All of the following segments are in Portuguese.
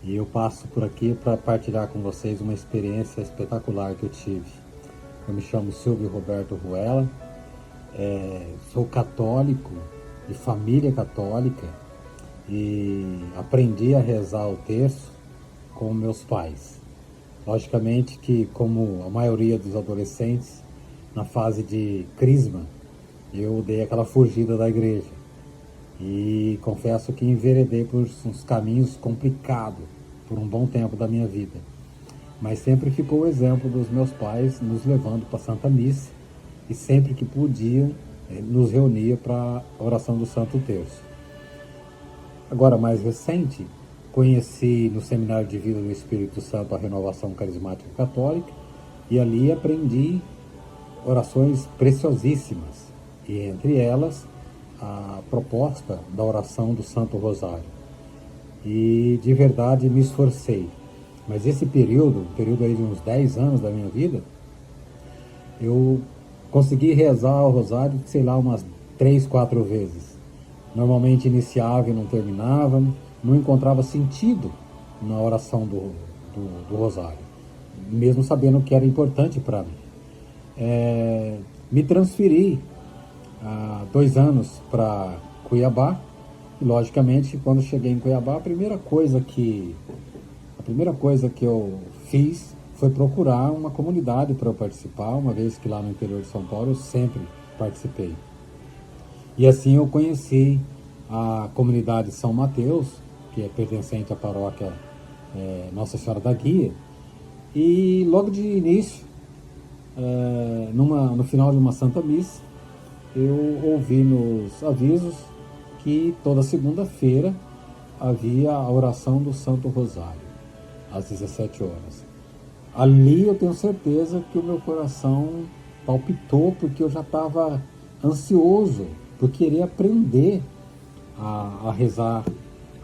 E eu passo por aqui para partilhar com vocês uma experiência espetacular que eu tive. Eu me chamo Silvio Roberto Ruela, sou católico, de família católica, e aprendi a rezar o terço com meus pais. Logicamente que, como a maioria dos adolescentes, na fase de crisma, eu dei aquela fugida da igreja. E confesso que enveredei por uns caminhos complicados por um bom tempo da minha vida. Mas sempre ficou o exemplo dos meus pais nos levando para a Santa Missa e sempre que podiam nos reunia para a oração do Santo Terço. Agora, mais recente, conheci no Seminário de Vida do Espírito Santo a Renovação Carismática Católica e ali aprendi orações preciosíssimas, e entre elas a proposta da oração do Santo Rosário. E de verdade me esforcei. Mas esse período aí de uns 10 anos da minha vida, eu consegui rezar o Rosário, sei lá, umas 3, 4 vezes. Normalmente iniciava e não terminava, não encontrava sentido na oração do Rosário, mesmo sabendo que era importante para mim. Me transferi há 2 anos para Cuiabá, e logicamente quando cheguei em Cuiabá, a primeira coisa que eu fiz foi procurar uma comunidade para eu participar, uma vez que lá no interior de São Paulo eu sempre participei. E assim eu conheci a comunidade São Mateus, que é pertencente à paróquia Nossa Senhora da Guia, e logo de início, no final de uma Santa Missa, eu ouvi nos avisos que toda segunda-feira havia a oração do Santo Rosário, às 17 horas. Ali eu tenho certeza que o meu coração palpitou, porque eu já estava ansioso por querer aprender a rezar,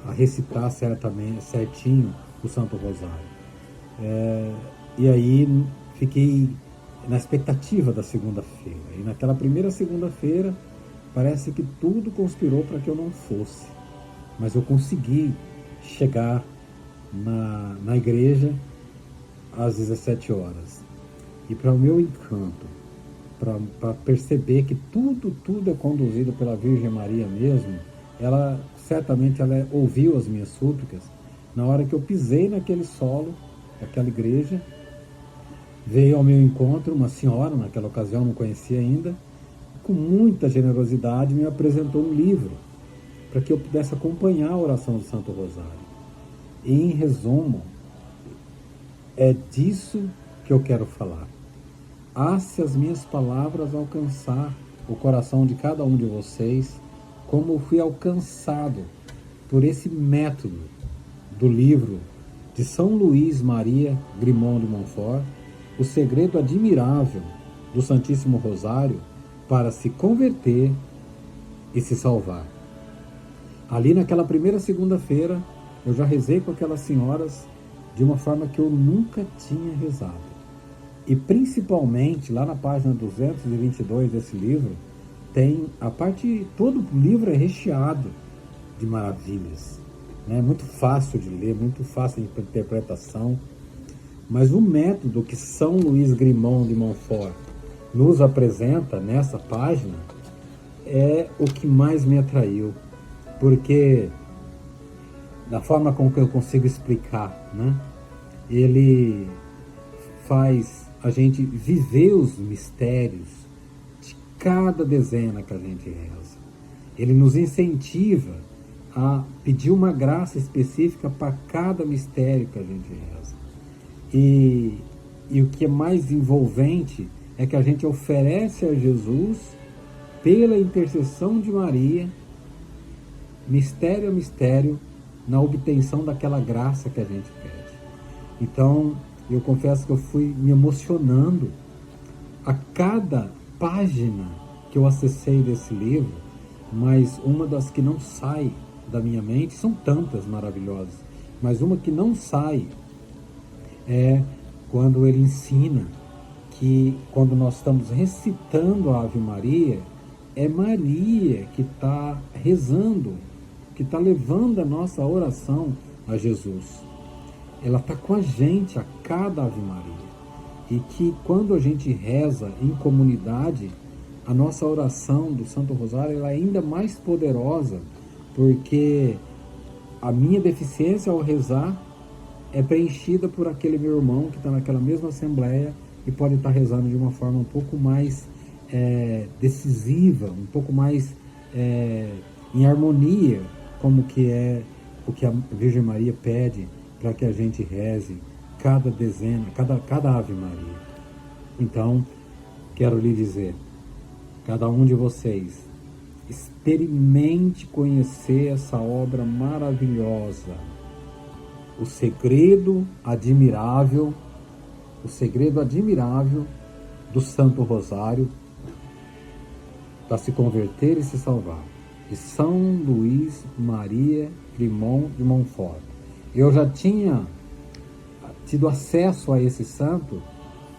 a recitar certinho o Santo Rosário. E aí fiquei na expectativa da segunda-feira. E naquela primeira segunda-feira, parece que tudo conspirou para que eu não fosse. Mas eu consegui chegar na igreja às 17 horas. E para o meu encanto, para perceber que tudo é conduzido pela Virgem Maria mesmo, ela certamente ouviu as minhas súplicas. Na hora que eu pisei naquele solo, naquela igreja, veio ao meu encontro uma senhora, naquela ocasião não conhecia ainda, com muita generosidade me apresentou um livro para que eu pudesse acompanhar a oração do Santo Rosário. E, em resumo, é disso que eu quero falar. Se as minhas palavras alcançar o coração de cada um de vocês, como eu fui alcançado por esse método do livro de São Luís Maria Grimond de Montfort, O Segredo Admirável do Santíssimo Rosário para se converter e se salvar. Ali naquela primeira segunda-feira, eu já rezei com aquelas senhoras de uma forma que eu nunca tinha rezado. E principalmente, lá na página 222 desse livro, tem todo o livro é recheado de maravilhas. É muito fácil de ler, muito fácil de interpretação. Mas o método que São Luís Grimond de Montfort nos apresenta nessa página é o que mais me atraiu. Porque, da forma com que eu consigo explicar, ele faz a gente viver os mistérios de cada dezena que a gente reza. Ele nos incentiva a pedir uma graça específica para cada mistério que a gente reza. E o que é mais envolvente é que a gente oferece a Jesus, pela intercessão de Maria, mistério a mistério, na obtenção daquela graça que a gente pede. Então, eu confesso que eu fui me emocionando a cada página que eu acessei desse livro, mas uma das que não sai da minha mente, são tantas maravilhosas, mas uma que não sai é quando ele ensina que quando nós estamos recitando a Ave Maria, é Maria que está rezando, que está levando a nossa oração a Jesus. ela está com a gente a cada Ave Maria. E que quando a gente reza em comunidade, a nossa oração do Santo Rosário ela é ainda mais poderosa, porque a minha deficiência ao rezar é preenchida por aquele meu irmão que está naquela mesma assembleia e pode estar rezando de uma forma um pouco mais decisiva, um pouco mais em harmonia, como que é o que a Virgem Maria pede para que a gente reze cada dezena, cada Ave Maria. Então, quero lhe dizer, cada um de vocês, experimente conhecer essa obra maravilhosa, o segredo admirável do Santo Rosário para se converter e se salvar, de São Luís Maria Grimond de Montfort. Eu já tinha tido acesso a esse santo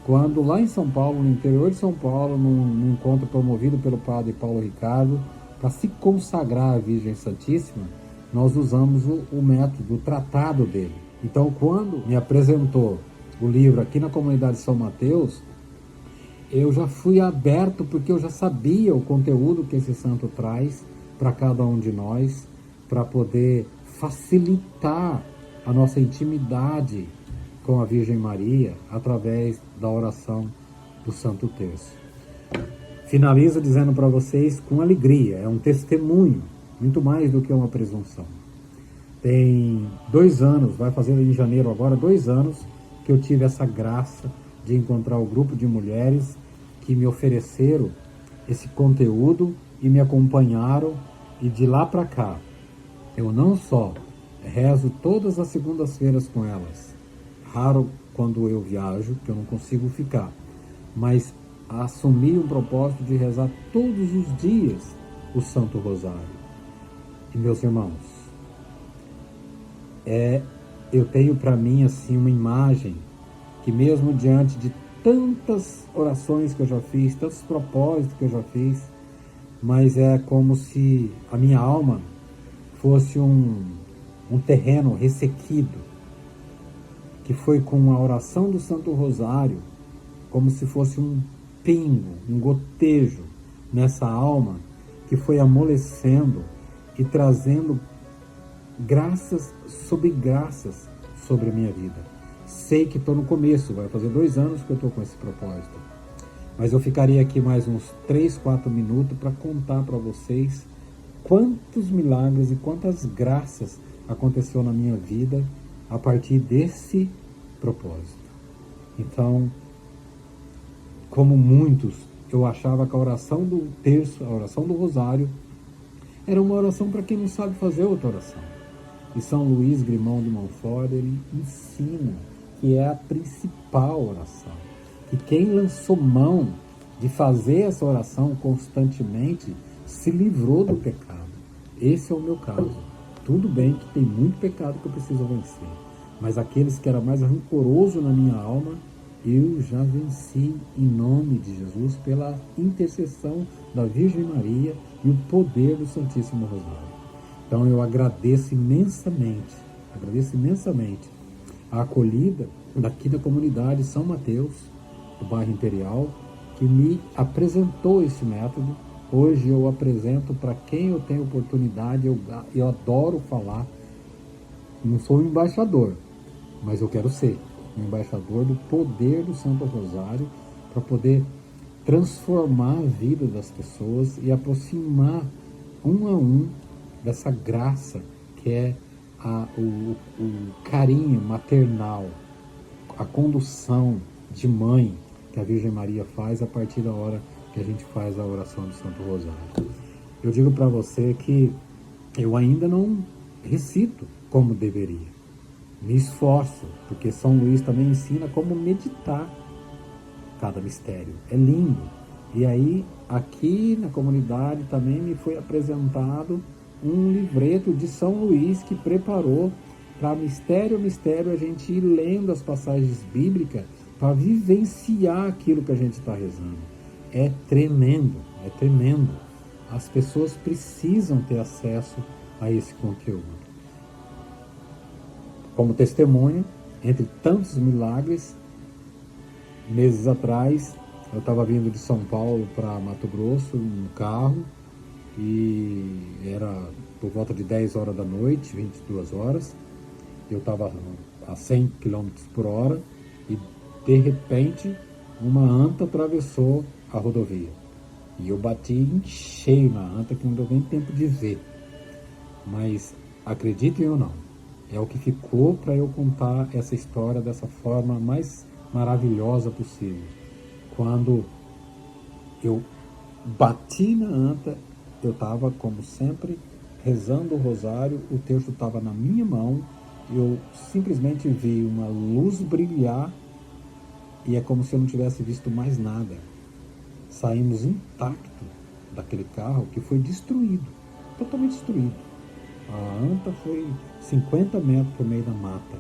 quando lá em São Paulo, no interior de São Paulo, num encontro promovido pelo padre Paulo Ricardo, para se consagrar à Virgem Santíssima, nós usamos o método, o tratado dele. Então, quando me apresentou o livro aqui na comunidade de São Mateus, eu já fui aberto, porque eu já sabia o conteúdo que esse santo traz para cada um de nós, para poder facilitar a nossa intimidade com a Virgem Maria através da oração do Santo Terço. Finalizo dizendo para vocês com alegria, é um testemunho, muito mais do que uma presunção. Tem 2 anos, vai fazer em janeiro agora 2 anos, que eu tive essa graça de encontrar o grupo de mulheres que me ofereceram esse conteúdo e me acompanharam, e de lá para cá, eu não só rezo todas as segundas-feiras com elas, raro quando eu viajo, que eu não consigo ficar, mas assumi um propósito de rezar todos os dias o Santo Rosário. E meus irmãos, eu tenho para mim assim uma imagem que mesmo diante de tantas orações que eu já fiz, tantos propósitos que eu já fiz, mas é como se a minha alma fosse um terreno ressequido, que foi com a oração do Santo Rosário, como se fosse um pingo, um gotejo nessa alma, que foi amolecendo e trazendo graças sobre a minha vida. Sei que estou no começo, vai fazer 2 anos que eu estou com esse propósito, mas eu ficaria aqui mais uns 3, 4 minutos para contar para vocês quantos milagres e quantas graças aconteceu na minha vida a partir desse propósito. Então, como muitos, eu achava que a oração do terço, a oração do rosário, era uma oração para quem não sabe fazer outra oração. E São Luís Grimond de Montfort, ele ensina que é a principal oração. Que quem lançou mão de fazer essa oração constantemente se livrou do pecado. Esse é o meu caso. Tudo bem que tem muito pecado que eu preciso vencer, mas aqueles que era mais rancoroso na minha alma, eu já venci em nome de Jesus, pela intercessão da Virgem Maria e o poder do Santíssimo Rosário. Então eu agradeço imensamente a acolhida daqui da comunidade São Mateus, do bairro Imperial, que me apresentou esse método. Hoje eu apresento para quem eu tenho oportunidade, eu adoro falar. Não sou um embaixador, mas eu quero ser um embaixador do poder do Santo Rosário, para poder transformar a vida das pessoas e aproximar um a um dessa graça que é o carinho maternal, a condução de mãe que a Virgem Maria faz a partir da hora que a gente faz a oração do Santo Rosário. Eu digo para você que eu ainda não recito como deveria. Me esforço, porque São Luís também ensina como meditar cada mistério. É lindo. E aí, aqui na comunidade também me foi apresentado um livreto de São Luís que preparou para mistério a mistério a gente ir lendo as passagens bíblicas para vivenciar aquilo que a gente está rezando. É tremendo, é tremendo. As pessoas precisam ter acesso a esse conteúdo. Como testemunho, entre tantos milagres, meses atrás, eu estava vindo de São Paulo para Mato Grosso no carro e era por volta de 10 horas da noite, 22 horas. Eu estava a 100 quilômetros por hora e de repente uma anta atravessou a rodovia. E eu bati em cheio na anta que não deu nem tempo de ver. Mas acreditem ou não, é o que ficou para eu contar essa história dessa forma mais maravilhosa possível. Quando eu bati na anta, eu estava, como sempre, rezando o rosário, o texto estava na minha mão, eu simplesmente vi uma luz brilhar e é como se eu não tivesse visto mais nada. Saímos intacto daquele carro que foi destruído, totalmente destruído. A anta foi 50 metros por meio da mata.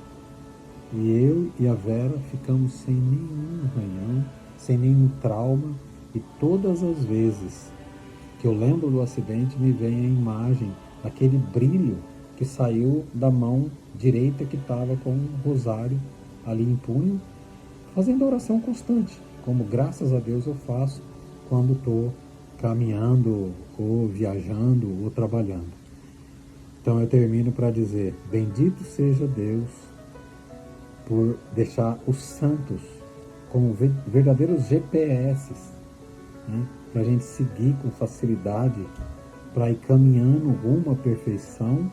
E eu e a Vera ficamos sem nenhum arranhão, sem nenhum trauma. E todas as vezes que eu lembro do acidente, me vem a imagem daquele brilho que saiu da mão direita que estava com o rosário ali em punho, fazendo oração constante, como graças a Deus eu faço quando estou caminhando, ou viajando, ou trabalhando. Então eu termino para dizer, bendito seja Deus por deixar os santos como verdadeiros GPS, né, para a gente seguir com facilidade, para ir caminhando rumo à perfeição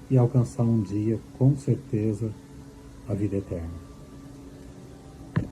e alcançar um dia, com certeza, a vida eterna.